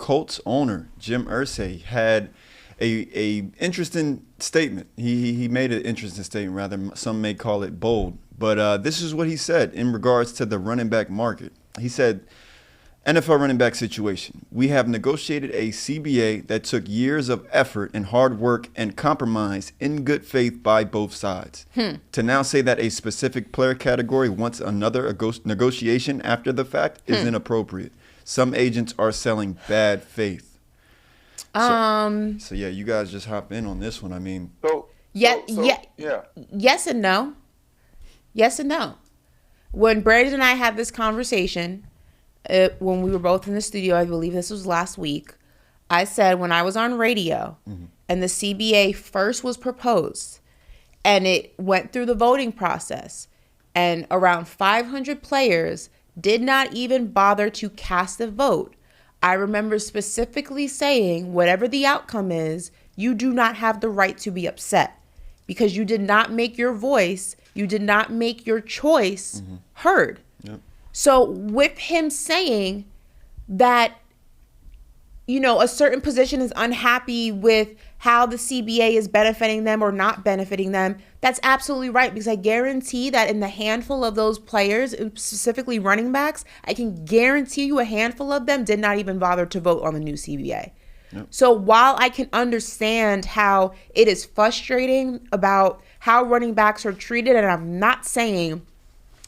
Colts owner, Jim Irsay, had a interesting statement. He made an interesting statement, rather. Some may call it bold. But this is what he said in regards to the running back market. He said, NFL running back situation. We have negotiated a CBA that took years of effort and hard work and compromise in good faith by both sides. To now say that a specific player category wants another negotiation after the fact is inappropriate. Some agents are selling bad faith. So yeah, you guys just hop in on this one. I mean, yes and no. Yes and no. When Brandon and I had this conversation, when we were both in the studio, I believe this was last week, I said when I was on radio and the CBA first was proposed and it went through the voting process and around 500 players did not even bother to cast a vote, I remember specifically saying, whatever the outcome is, you do not have the right to be upset because you did not make your voice, you did not make your choice heard. Yep. So with him saying that, you know, a certain position is unhappy with how the CBA is benefiting them or not benefiting them, that's absolutely right. Because I guarantee that in the handful of those players, specifically running backs, I can guarantee you a handful of them did not even bother to vote on the new CBA. Yep. So while I can understand how it is frustrating about how running backs are treated, and I'm not saying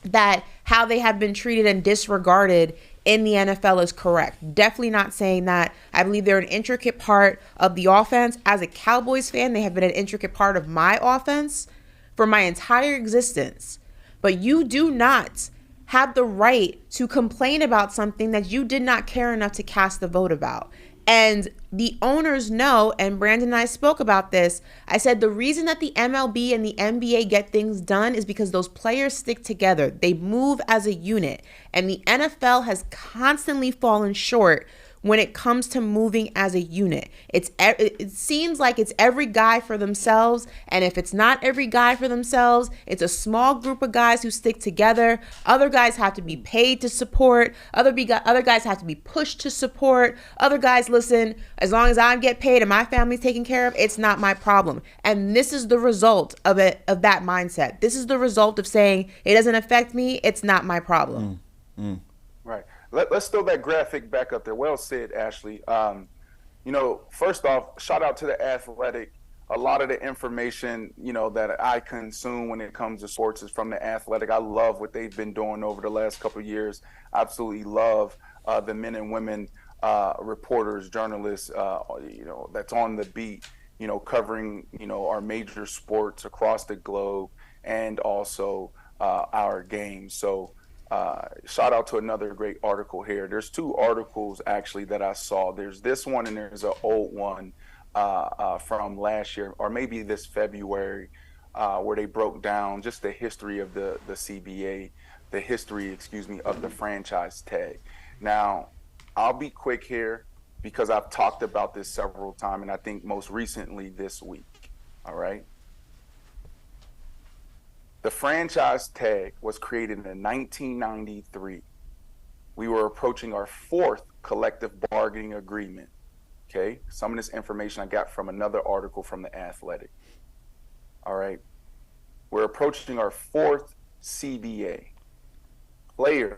that how they have been treated and disregarded in the NFL is correct. Definitely not saying that. I believe they're an intricate part of the offense. As a Cowboys fan, they have been an intricate part of my offense for my entire existence. But you do not have the right to complain about something that you did not care enough to cast the vote about. And the owners know, and Brandon and I spoke about this, I said the reason that the MLB and the NBA get things done is because those players stick together. They move as a unit. And the NFL has constantly fallen short when it comes to moving as a unit. It seems like it's every guy for themselves, and if it's not every guy for themselves, it's a small group of guys who stick together. Other guys have to be paid to support. Other guys have to be pushed to support. Other guys, listen, as long as I get paid and my family's taken care of, it's not my problem. And this is the result of that mindset. This is the result of saying it doesn't affect me, it's not my problem. Right. Let's throw that graphic back up there. Well said, Ashley. You know, first off, shout out to The Athletic. A lot of the information, you know, that I consume when it comes to sports is from The Athletic. I love what they've been doing over the last couple of years. Absolutely love the men and women reporters, journalists, you know, that's on the beat, you know, covering, you know, our major sports across the globe and also our games. So shout out to another great article here. There's two articles actually that I saw. There's this one and there's an old one from last year or maybe this February where they broke down just the history of the CBA, the history, of the franchise tag. Now, I'll be quick here because I've talked about this several times and I think most recently this week. All right. The franchise tag was created in 1993. We were approaching our fourth collective bargaining agreement. Okay, some of this information I got from another article from The Athletic. All right, we're approaching our fourth CBA. Players,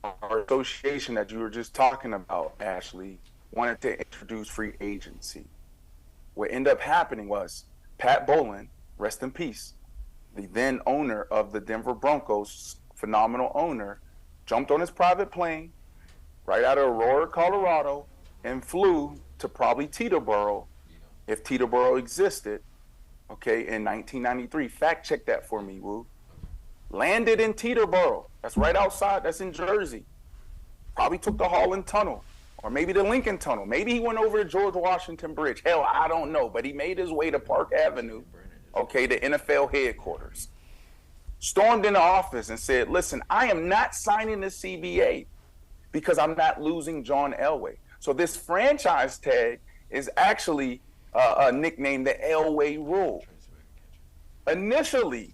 our association that you were just talking about, Ashley, wanted to introduce free agency. What ended up happening was Pat Bowlen, rest in peace, the then owner of the Denver Broncos, phenomenal owner, jumped on his private plane right out of Aurora, Colorado, and flew to probably Teterboro, if Teterboro existed, okay, in 1993. Fact check that for me, Woo. Landed in Teterboro. That's right outside. That's in Jersey. Probably took the Holland Tunnel or maybe the Lincoln Tunnel. Maybe he went over the George Washington Bridge. Hell, I don't know. But he made his way to Park Avenue, okay, the NFL headquarters. Stormed in the office and said, listen, I am not signing the CBA because I'm not losing John Elway. So this franchise tag is actually nicknamed the Elway Rule. Initially,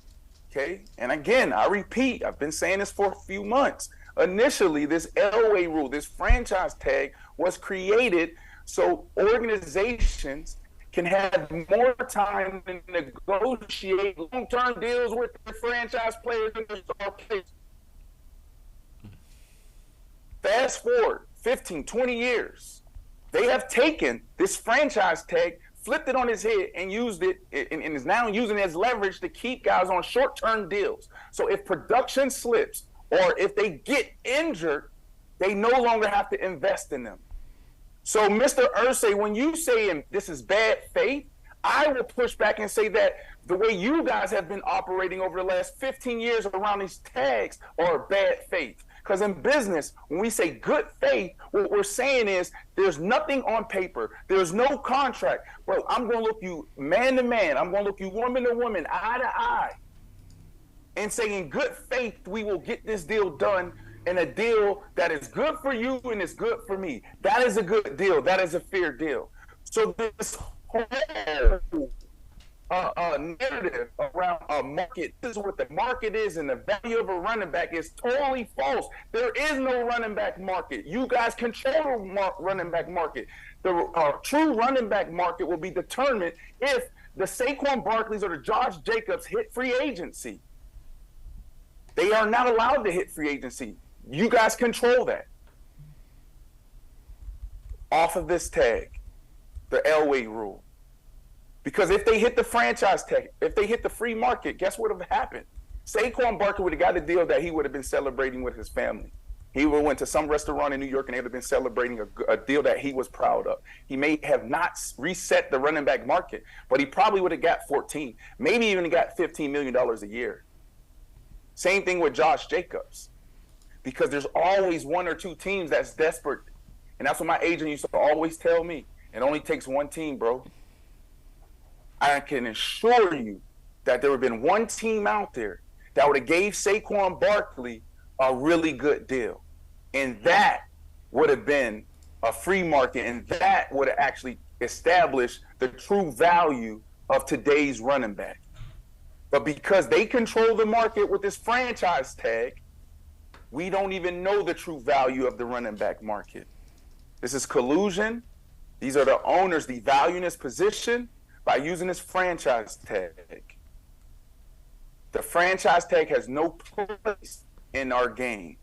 okay, and again, I repeat, I've been saying this for a few months. Initially, this Elway rule, this franchise tag was created so organizations can have more time to negotiate long-term deals with their franchise players and their star players. Fast forward 15, 20 years, they have taken this franchise tag, flipped it on his head, and used it, and is now using it as leverage to keep guys on short-term deals. So if production slips or if they get injured, they no longer have to invest in them. So, Mr. Irsay, when you say this is bad faith, I will push back and say that the way you guys have been operating over the last 15 years around these tags are bad faith. Because in business, when we say good faith, what we're saying is there's nothing on paper. There's no contract. Bro, I'm going to look you man to man. I'm going to look you woman to woman, eye to eye, and say in good faith, we will get this deal done, and a deal that is good for you and is good for me. That is a good deal. That is a fair deal. So this whole narrative around a market, this is what the market is, and the value of a running back is totally false. There is no running back market. You guys control the running back market. The true running back market will be determined if the Saquon Barkleys or the Josh Jacobs hit free agency. They are not allowed to hit free agency. You guys control that. Off of this tag, the Elway rule. Because if they hit the franchise tag, if they hit the free market, guess what would have happened? Saquon Barkley would have got a deal that he would have been celebrating with his family. He would have went to some restaurant in New York and they would have been celebrating a deal that he was proud of. He may have not reset the running back market, but he probably would have got 14, maybe even got $15 million a year. Same thing with Josh Jacobs. Because there's always one or two teams that's desperate. And that's what my agent used to always tell me. It only takes one team, bro. I can assure you that there would have been one team out there that would have gave Saquon Barkley a really good deal. And that would have been a free market, and that would have actually established the true value of today's running back. But because they control the market with this franchise tag, we don't even know the true value of the running back market. This is collusion. These are the owners devaluing his position by using this franchise tag. The franchise tag has no place in our game.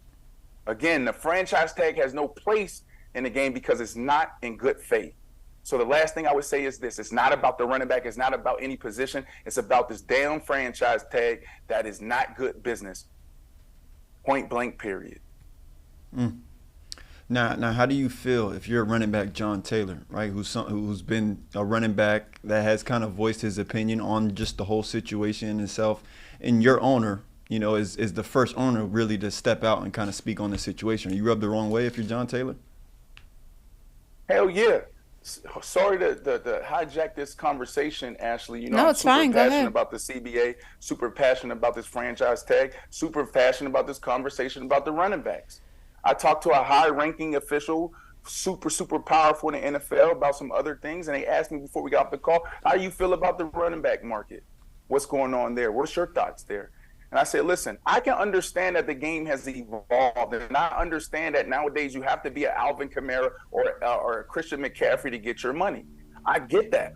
Again, the franchise tag has no place in the game because it's not in good faith. So the last thing I would say is this. It's not about the running back. It's not about any position. It's about this damn franchise tag that is not good business. Point blank, period. Now, how do you feel if you're a running back, John Taylor, right, who's been a running back that has kind of voiced his opinion on just the whole situation itself, and your owner, you know, is the first owner really to step out and kind of speak on the situation? Are you rubbed the wrong way if you're John Taylor? Hell yeah. Sorry to hijack this conversation, Ashley. You know, no, it's fine. Go ahead. Passionate about the CBA, super passionate about this franchise tag, super passionate about this conversation about the running backs. I talked to a high-ranking official, super powerful in the NFL about some other things, and they asked me before we got off the call, how do you feel about the running back market? What's going on there? What's your thoughts there? And I said, listen, I can understand that the game has evolved, and I understand that nowadays you have to be an Alvin Kamara or a Christian McCaffrey to get your money. I get that.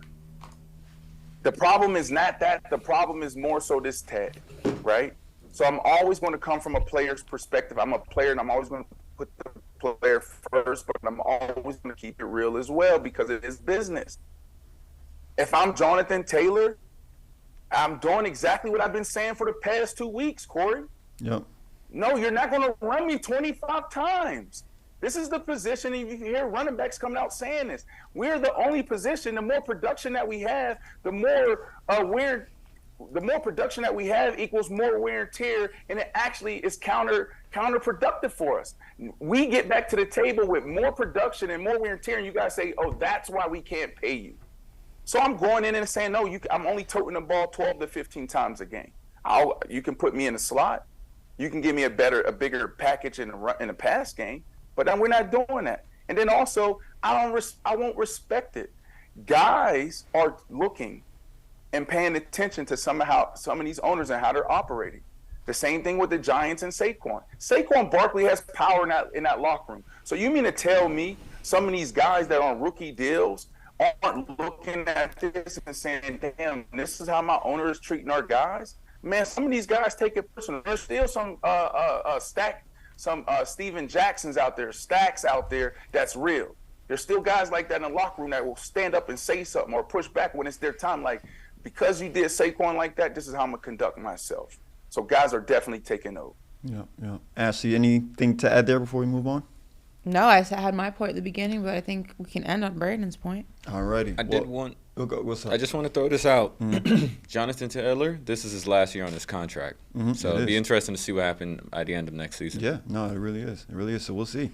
The problem is not that. The problem is more so this tag, right? So I'm always going to come from a player's perspective. I'm a player, and I'm always going to put the player first, but I'm always going to keep it real as well because it is business. If I'm Jonathan Taylor, I'm doing exactly what I've been saying for the past 2 weeks, Corey. Yep. No, you're not going to run me 25 times. This is the position, and you hear running backs coming out saying this. We're the only position, the more production that we have, the more production that we have equals more wear and tear, and it actually is counterproductive for us. We get back to the table with more production and more wear and tear, and you guys say, oh, that's why we can't pay you. So I'm going in and saying, no, I'm only toting the ball 12 to 15 times a game. You can put me in a slot. You can give me a bigger package in a pass game, but then we're not doing that. And then also, I won't respect it. Guys are looking and paying attention to some of these owners and how they're operating. The same thing with the Giants and Saquon. Saquon Barkley has power in that locker room. So you mean to tell me some of these guys that are on rookie deals aren't looking at this and saying, damn, this is how my owner is treating our guys? Man, some of these guys take it personal. There's still some Steven Jacksons out there, Stacks out there that's real. There's still guys like that in the locker room that will stand up and say something or push back when it's their time. Like, because you did Saquon like that, this is how I'm going to conduct myself. So guys are definitely taking note. Yeah. Ashley, anything to add there before we move on? No, I had my point at the beginning, but I think we can end on Brandon's point. All righty. What's up? I just want to throw this out. Jonathan Taylor, this is his last year on his contract. So it'll be interesting to see what happens at the end of next season. Yeah, no, it really is. So we'll see.